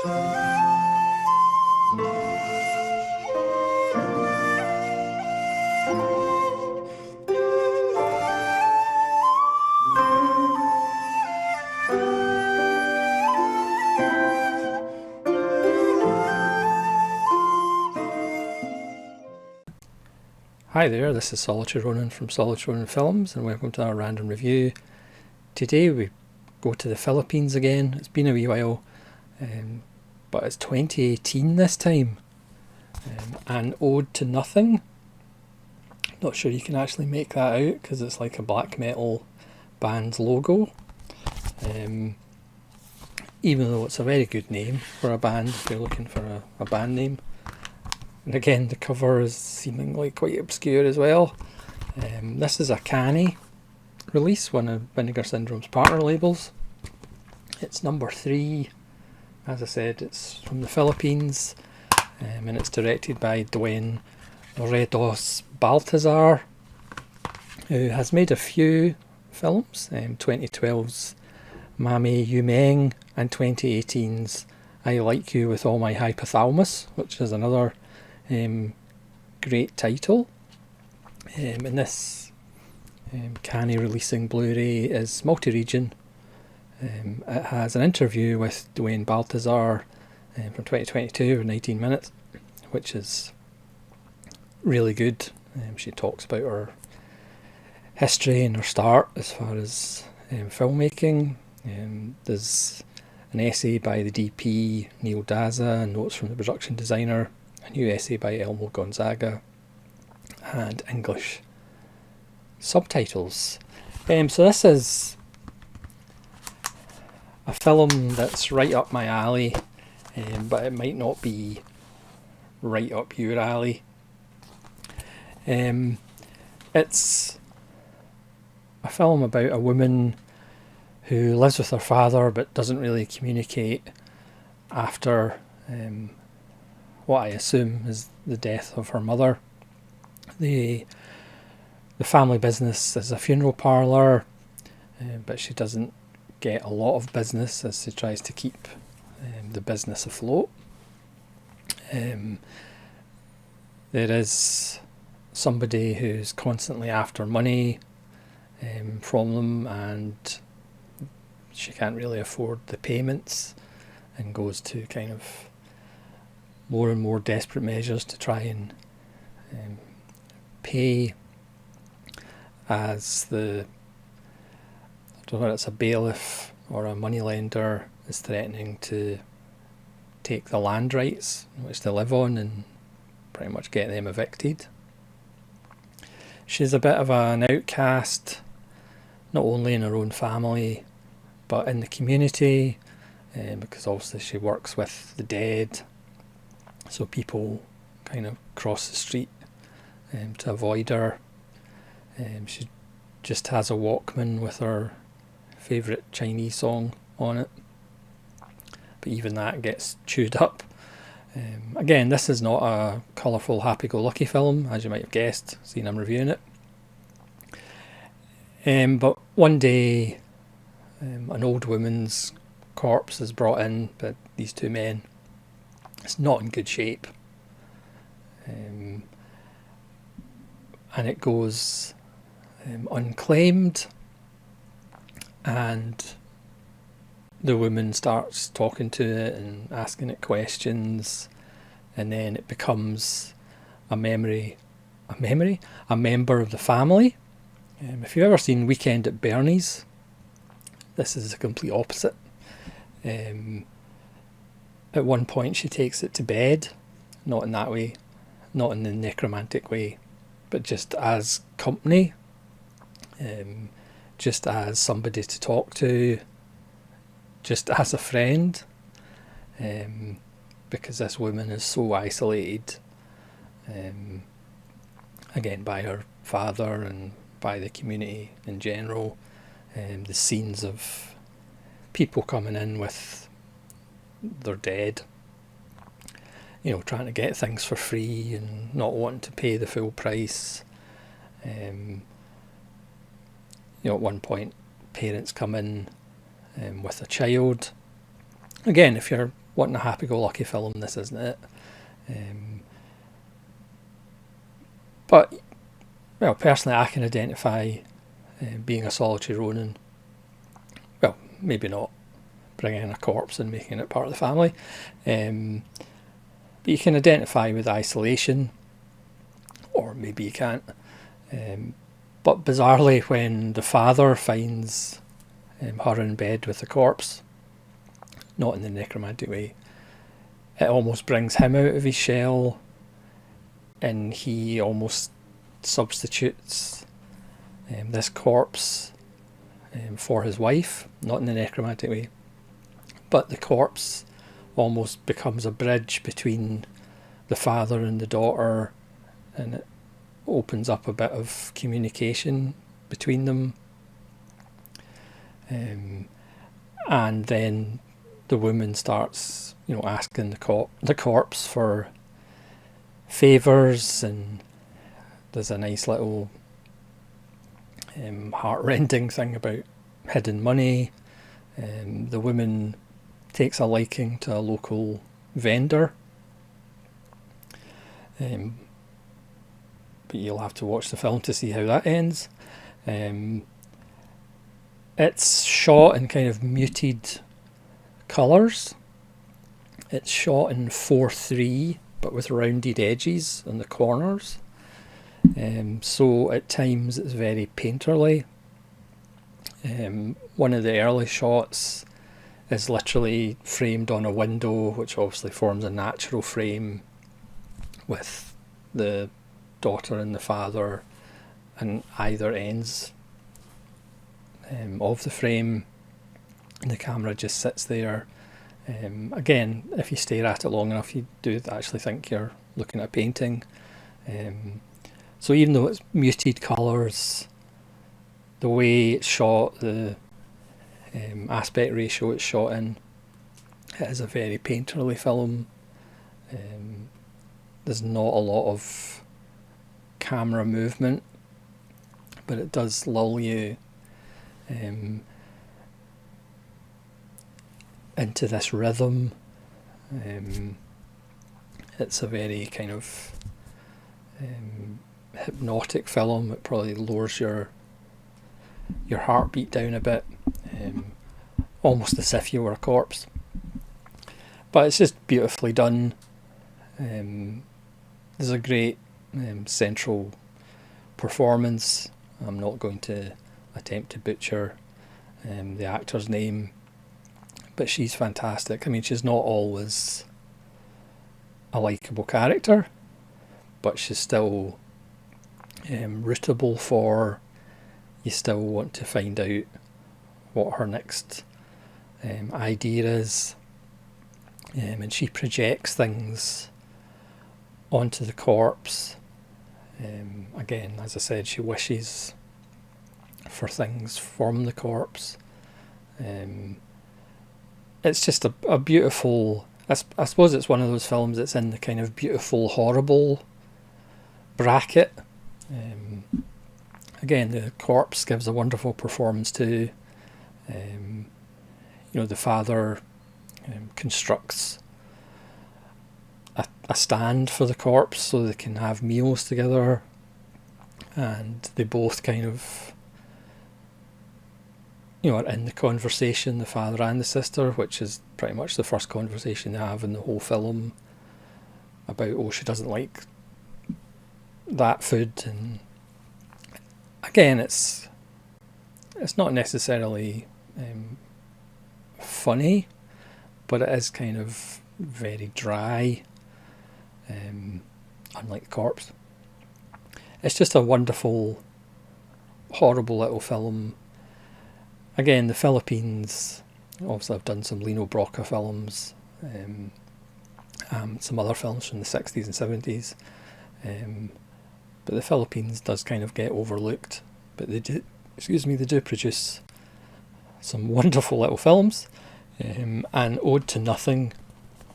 Hi there, this is Solitary Ronin from Solitary Ronin Films, and welcome to our random review. Today we go to the Philippines again. It's been a wee while, but it's 2018 this time. An Ode to Nothing. Not sure you can actually make that out because it's like a black metal band's logo. Even though it's a very good name for a band if you're looking for a band name. And again, the cover is seemingly quite obscure as well. This is a Canny release, one of Vinegar Syndrome's partner labels. It's number 3. As I said, it's from the Philippines, and it's directed by Dwayne Redos Baltazar, who has made a few films, 2012's Mame Yumeng and 2018's I Like You With All My Hypothalamus, which is another great title. And this Canny releasing Blu-ray is multi-region. It has an interview with Dwayne Baltazar from 2022 for 19 minutes, which is really good. She talks about her history and her start as far as filmmaking. There's an essay by the DP Neil Daza, notes from the production designer, a new essay by Elmo Gonzaga, and English subtitles. So this is a film that's right up my alley, but it might not be right up your alley. It's a film about a woman who lives with her father but doesn't really communicate after what I assume is the death of her mother. The family business is a funeral parlour, but she doesn't get a lot of business as she tries to keep the business afloat. There is somebody who's constantly after money from them, and she can't really afford the payments and goes to kind of more and more desperate measures to try and pay, as I don't know whether it's a bailiff or a moneylender is threatening to take the land rights which they live on and pretty much get them evicted. She's a bit of an outcast, not only in her own family but in the community, because obviously she works with the dead, so people kind of cross the street to avoid her. She just has a Walkman with her favourite Chinese song on it, but even that gets chewed up. Again, this is not a colourful happy-go-lucky film, as you might have guessed, seeing I'm reviewing it. But one day an old woman's corpse is brought in by these two men. It's not in good shape, and it goes unclaimed, and the woman starts talking to it and asking it questions, and then it becomes a member of the family. If you've ever seen Weekend at Bernie's, this is the complete opposite. At one point she takes it to bed, not in that way, not in the necromantic way, but just as company, just as somebody to talk to, just as a friend, because this woman is so isolated, again by her father and by the community in general. The scenes of people coming in with their dead, trying to get things for free and not wanting to pay the full price. At one point parents come in with a child. Again, if you're wanting a happy-go-lucky film, this isn't it. But, well, personally, I can identify being a solitary Ronin. Well, maybe not bringing in a corpse and making it part of the family. But you can identify with isolation, or maybe you can't. But bizarrely, when the father finds her in bed with the corpse, not in the necromantic way, it almost brings him out of his shell, and he almost substitutes this corpse for his wife, not in the necromantic way, but the corpse almost becomes a bridge between the father and the daughter, and it opens up a bit of communication between them. And then the woman starts, asking the corpse for favours, and there's a nice little heart-rending thing about hidden money. The woman takes a liking to a local vendor. But you'll have to watch the film to see how that ends. It's shot in kind of muted colours. It's shot in 4:3, but with rounded edges on the corners. So at times it's very painterly. One of the early shots is literally framed on a window, which obviously forms a natural frame with the daughter and the father and either ends of the frame, and the camera just sits there. Again, if you stare at it long enough, you do actually think you're looking at a painting. So even though it's muted colours, the way it's shot, the aspect ratio it's shot in, it is a very painterly film. There's not a lot of camera movement, but it does lull you into this rhythm. It's a very kind of hypnotic film. It probably lowers your heartbeat down a bit, almost as if you were a corpse. But it's just beautifully done. There's a great central performance. I'm not going to attempt to butcher the actor's name, but she's fantastic. I mean, she's not always a likeable character, but she's still rootable for. You still want to find out what her next idea is, and she projects things onto the corpse. Again, as I said, she wishes for things from the corpse. It's just a beautiful, I suppose it's one of those films that's in the kind of beautiful, horrible bracket. Again, the corpse gives a wonderful performance too. The father constructs a stand for the corpse so they can have meals together, and they both kind of are in the conversation, the father and the sister, which is pretty much the first conversation they have in the whole film about, she doesn't like that food. And again, it's not necessarily funny, but it is kind of very dry, unlike The Corpse. It's just a wonderful, horrible little film. Again, the Philippines, obviously I've done some Lino Brocka films, some other films from the 60s and 70s, but the Philippines does kind of get overlooked, but they do produce some wonderful little films, and Ode to Nothing,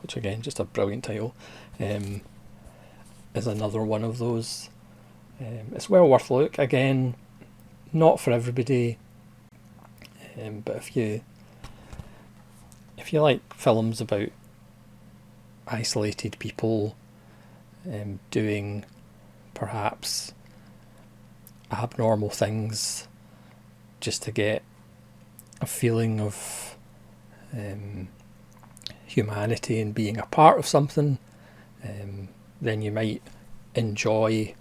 which again, just a brilliant title, is another one of those. It's well worth a look. Again, not for everybody, but if you like films about isolated people doing perhaps abnormal things just to get a feeling of humanity and being a part of something, then you might enjoy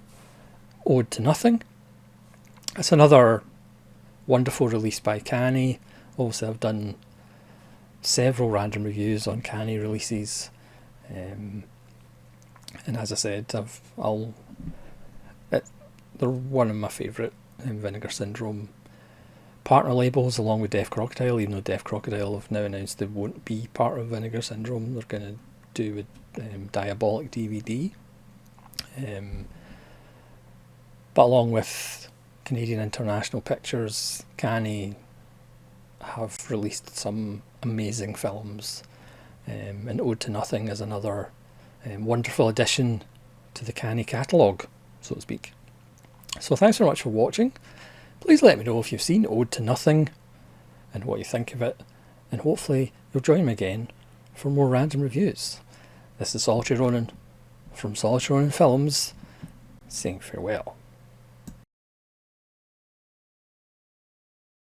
Ode to Nothing. It's another wonderful release by Canny. Also, I've done several random reviews on Canny releases, and as I said, they're one of my favourite Vinegar Syndrome partner labels, along with Deaf Crocodile, even though Deaf Crocodile have now announced they won't be part of Vinegar Syndrome. They're going to do with Diabolic DVD. But along with Canadian International Pictures, Canny have released some amazing films, and Ode to Nothing is another wonderful addition to the Canny catalogue, so to speak. So thanks very much for watching. Please let me know if you've seen Ode to Nothing and what you think of it, and hopefully you'll join me again for more random reviews. This is Solitary Ronin from Solitary Ronin Films, saying farewell.